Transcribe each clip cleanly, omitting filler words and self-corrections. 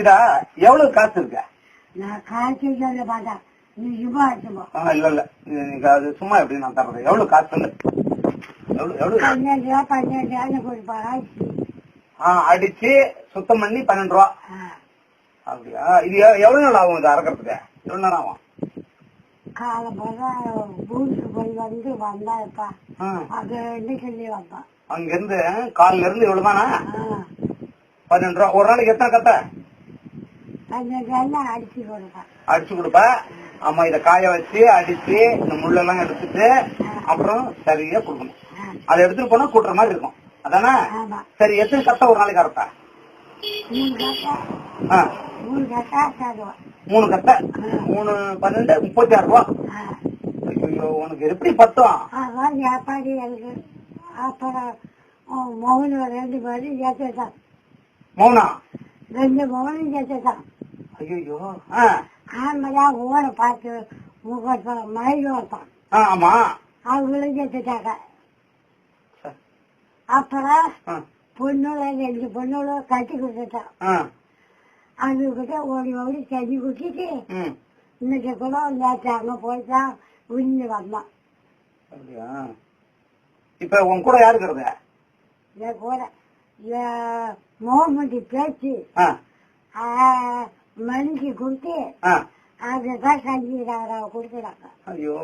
இதா எவ்வளவு காசு இருக்க? நான் காசு சொல்ல பார்த்தா நீ சும்மா எடுத்துப்போ. இல்ல இல்ல நீங்க அது சும்மா எப்படி நான் தர்றது? எவ்வளவு காசு சொல்லு. எவ்வளவு? 12 கொடுப்பா. அடிச்சு சுத்தம் பண்ணி 12 ரூபா. அப்படியா? இது எவ்வளவு நாள் ஆகும்? இது அறக்கிறதுக்கு எவ்வளவு நேரம் ஆகும்? காலம் போல ஊருக்கு போய் வந்து வந்தாப்பா. அங்க இருந்து சொல்லி வந்தான். அங்க இருந்து காலில இருந்து எவ்வளவுதானா? 12 ரூபா. ஒரு நாளைக்கு எத்தனை கத்த? 12 அடிச்சு கொடுப்பா. அடிச்சு கொடுப்பா. ஆமா, இத காய வச்சு அடிச்சு இந்த முள்ளெல்லாம் எடுத்துட்டு அப்புறம் சரியா கொடுக்கணும். அதை எடுத்துட்டு போனா கூட்டுற மாதிரி இருக்கும். அதானே? சரி, எத்தனை கத்த ஒரு நாளைக்கு அரைப்பா? 3 கத்த. 3 12 36 ரூபா. ஐயோ, உனக்கு எப்படி பத்தும்? வியாபாரி எனக்கு அப்புறம் மௌன 2 பேரும் சேர்த்துட்டான். மௌனா 2 மௌனும் சேர்த்துட்டான். ஐயோ. ஆமாடா, ஓட பார்த்து மயில் வைப்பான். ஆமா, அவங்களும் சேர்த்துட்டாங்க. அப்புறம் பொண்ணோட 2 பொண்ணோட கட்டி கொடுத்துட்டான். அதுகிட்ட ஓடி ஓடி தண்ணி குடிச்சிட்டு இன்னைக்கு கூட நேற்று அங்க போய்தான் உயிர்ந்து வந்தான். அப்படியா? இப்ப உன் கூட யாரு இருக்கிறது? என் கூட மோகமண்டி பேச்சு மணிக்கு கொடுத்து அதுதான் கஞ்சி கொடுத்துறாங்க. ஐயோ,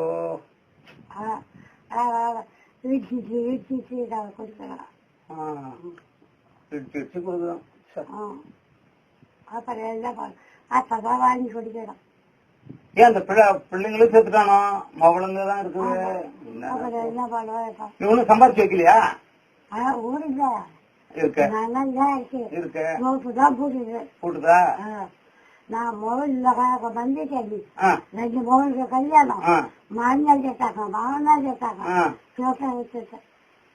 இடிச்சிட்டு கொடுக்குறாங்க. அப்புறம் எல்லாம் அப்பதான் வாங்கி குடிக்கிறோம். ஏன் அந்த பிள்ளைங்களும் சேர்த்துட்டானோ? மவளுங்க தான் இருக்குது. அப்புறம் என்ன பண்ணுவேன்? இவனும் சம்பாதிச்சு வைக்கலையா? ஊருங்க இருக்கு நல்லா இருக்கு. இருக்கு. தான் போட்டுது. போட்டுதா? நான் மொபைல்ல வந்துட்டேன். 2 மொபைலுக்கு கல்யாணம். மாநிலம் கேட்டாங்க, மாமனார் கேட்டாங்க. கேட்ட வச்சுட்டேன்.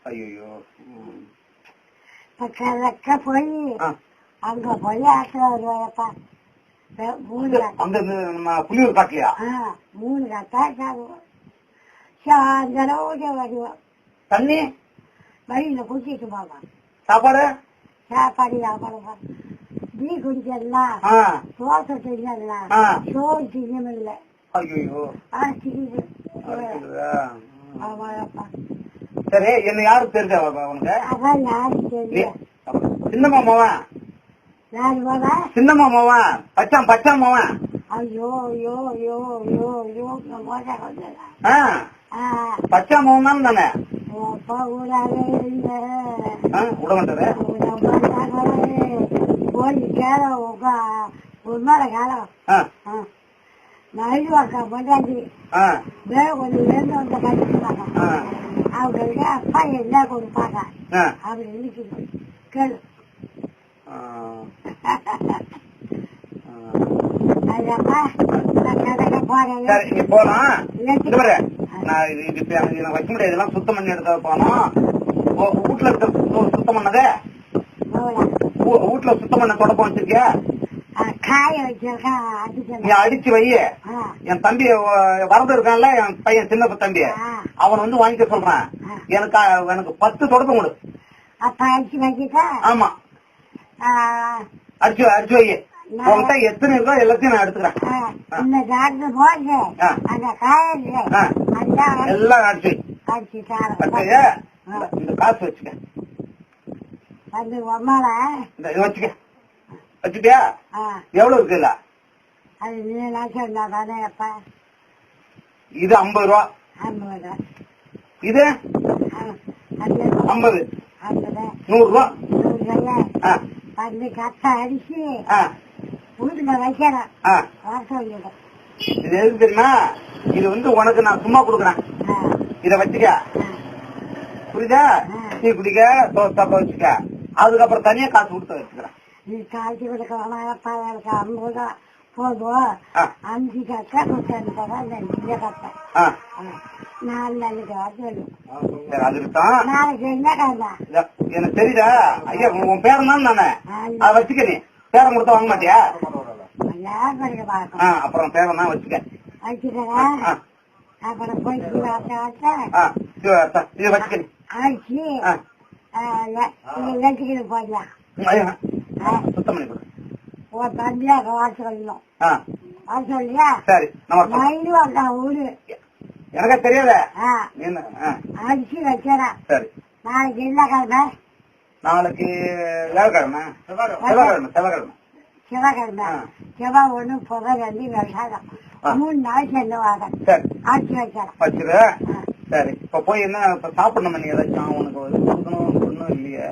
ஐயோ, இப்ப கரெக்டா போய் அங்க போய் ஆத்துல வருவாயப்பா. 3 புளியூர் காட்டலையா? 3 கட்டா சாயந்தரம் வருவோம். தண்ணி வழியில குடிச்சிட்டு போவான். சாப்பாடு சாப்பாடு டீ குடிக்கலாம், தோசை தின்னலாம், சோறு தின்னமில்ல. ஐயோ, ஆமாப்பா. சரி, என்ன யாருக்கு தெரிஞ்ச உனக்கு? அதான் யாருக்கு தெரியும்? சின்ன மாமாவன். யாரு போவா? சின்ன மாமாவன், பச்சா மாவன். ஐயோ ஐயோ ஐயோ ஐயோ ஐயோ மோசா பச்சா மாவன் தானே? விட மாட்டாரு. போய் கேளம் உண்மையில கேளம் நழுவாக்கா பொண்டாட்டி வேற கொஞ்சம் இருந்து வந்து கழிச்சுவாங்க. அவங்களுக்கு அப்பா என்ன கொடுப்பாங்க அப்படின்னு கேளு. போலாம். வைக்க முடியாது, இதெல்லாம் சுத்தம் பண்ணி எடுத்த போனோம். வீட்டுல சுத்தம் பண்ணதே வீட்டுல சுத்தம் பண்ண தொடப்பம் வச்சிருக்கியா? காய வச்சிருக்கா. நீ அடிச்சு வை. என் தம்பி வரது இருக்கான்ல, என் பையன் சின்ன தம்பி, அவன் வந்து வாங்கிக்க சொல்றான். எனக்கு 10 தொடப்பம் கொடு. அப்ப அடிச்சு வச்சுட்டா? ஆமா, அடிச்சு வை. உங்ககிட்ட எத்தனை இருக்கோ எல்லாத்தையும் நான் எடுத்துக்கிறேன். எல்லாம் அடிச்சு இந்த காசு வச்சுக்க. வச்சுக்க. வச்சுட்டியா? எவ்வளவு இருக்குல்ல? இது 50 ரூபா. இது 50, 100 ரூபா. அடிச்சு வீட்டுல வைக்கிறேன். இது எதுக்கு தெரியுமா? இது வந்து உனக்கு நான் சும்மா கொடுக்குறேன். இத வச்சுக்க, புரியுதா? டீ குடிக்க, தோசை வச்சுக்க. அதுக்கப்புறம் தனியா காசு கொடுத்து வச்சுக்கிறேன். நீ காய்ச்சி கொடுக்க 50 ரூபா போதும். 5 கட்டை கொடுத்தேன். கட்டை 4 நாளைக்கு சொல்லு. நாளைக்கு என்ன காய்ந்தா எனக்கு தெரியுதா? ஐயா, உன் பேரன் தான் நானே. அதை வச்சுக்க. நீ பேரம் கொடுத்தா வாங்க மாட்டியா? அப்புறம் பேரம் தான் வச்சுக்க. வச்சுக்கிறேன். அப்புறம் போய் இது வச்சுக்க. ஆச்சு வெட்டிக்கிட்டு போடலாம். சுத்தம் பண்ணி கொடு. உன் தம்பியா வர சொல்லணும். வர சொல்லியா? சரி மயிலும் அந்த ஊரு எனக்கா தெரியாத அடிச்சு வச்சா. சரி நாளைக்கு என்ன கிழமை? நாளைக்கு வியாழக்கிழமை செவ்வாய்க்கிழமை செவ்வாய்க்கிழமை செவ்வாய்க்கிழமை. செவ்வாய் ஒண்ணு புகை ரெண்டு விவசாயம் 3 நாள் சென்று வாரம் சரி அடிச்சு வச்சிடறேன். வச்சிரு. சரி இப்ப போய் என்ன இப்ப சாப்பிடணும் நீ ஏதாச்சும் உனக்கு கொடுக்கணும் ஒண்ணும் இல்லையா?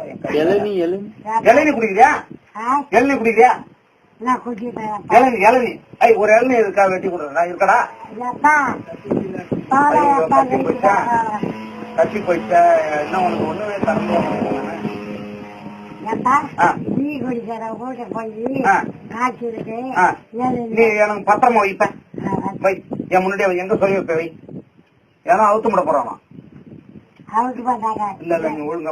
இளநீ குடிக்கிறியா? இளநீ குடிக்கிறியா? நான் குடிக்கிறேன். இளநீ இளநீ ஒரு இளநீ இருக்கா வெட்டி கொடுக்குறா இருக்கடா? கட்டி போயிட்டா என்ன உனக்கு ஒண்ணுமே தரலையா? நீ குடிக்கிற வீட்டை போய் காய்ச்சி இருக்கு. நீ எனக்கு பத்திரமா வைப்பேன் வை. என் முன்னாடியே எங்க சொல்லி வைப்ப வை. ஏன்னா அவுத்து முட போறான். அவுத்து போட்டாங்க. இல்ல இல்ல நீ ஒழுங்கா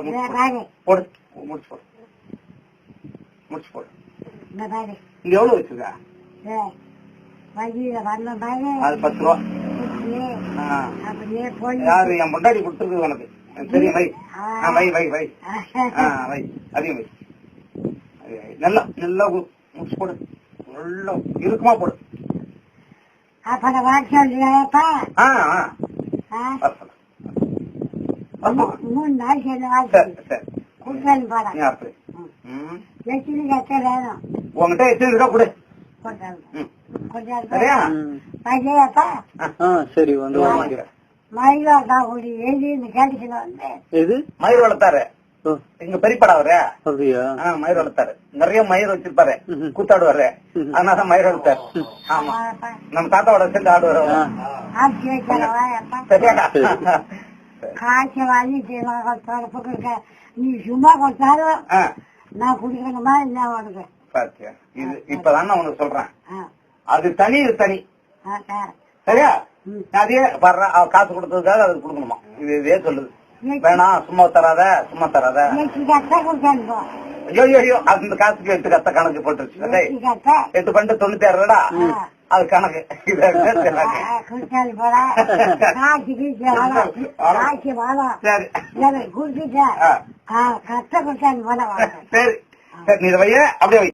போடு. முடிச்சு போடு. முடிச்சு போடு. இங்க எவ்வளவு வச்சிருக்கா? அது 10 ரூபா. யாரு என் முன்னாடி கொடுத்துருக்கு உனக்கு தெரியும். வை வை வை வை வை அதிகம் வை. நல்லா நல்லா முடிச்சு போடு. நல்லா இருக்குமா போடு. அப்ப வர சொல்றியாப்பா? 3 நாள் கொடுத்தாலும் போறேன். எத்தனை கட்ட வேணும் உங்ககிட்ட? எத்தனை இருக்கா கொடு. சரியாப்பா? சரி வந்து மயில் வளர்த்தா கூடி எழுதி கேட்டுக்கல வந்து எது மயிர் வளர்த்தாரு எங்க பெரியப்படா அவரு. அப்படியா? மயிர் வளர்த்தாரு. நிறைய மயிர் வச்சிருப்பாரு. கூத்தாடுவாரு. அதனாலதான் மயிர் வளர்த்தாரு. ஆமா நம்ம தாத்தாவோட சேர்ந்து ஆடுவாரு. ஆட்சி வைக்கிறவா? சரியாடா? காய்ச்ச வாங்கி கொடுக்க நீ சும்மா கொடுத்தாலும் நான் குடிக்கணுமா இல்ல உனக்கு? பாத்தியா இது இப்பதான் உனக்கு சொல்றேன். அது தனி இது தனி. சரியா? அதே வர்ற காசு கொடுத்ததுக்காக அது கொடுக்கணுமா? இதே சொல்லுது. வேணாம் சும்மா தராத சும்மா தராத. ஐயோ ஐயோ அந்த காசுக்கு 8 கத்த கணக்கு போட்டுருச்சு. 8 பண்ணு 96 அது கணக்கு. சரி சரி நீ இதை வைய அப்படியே வை.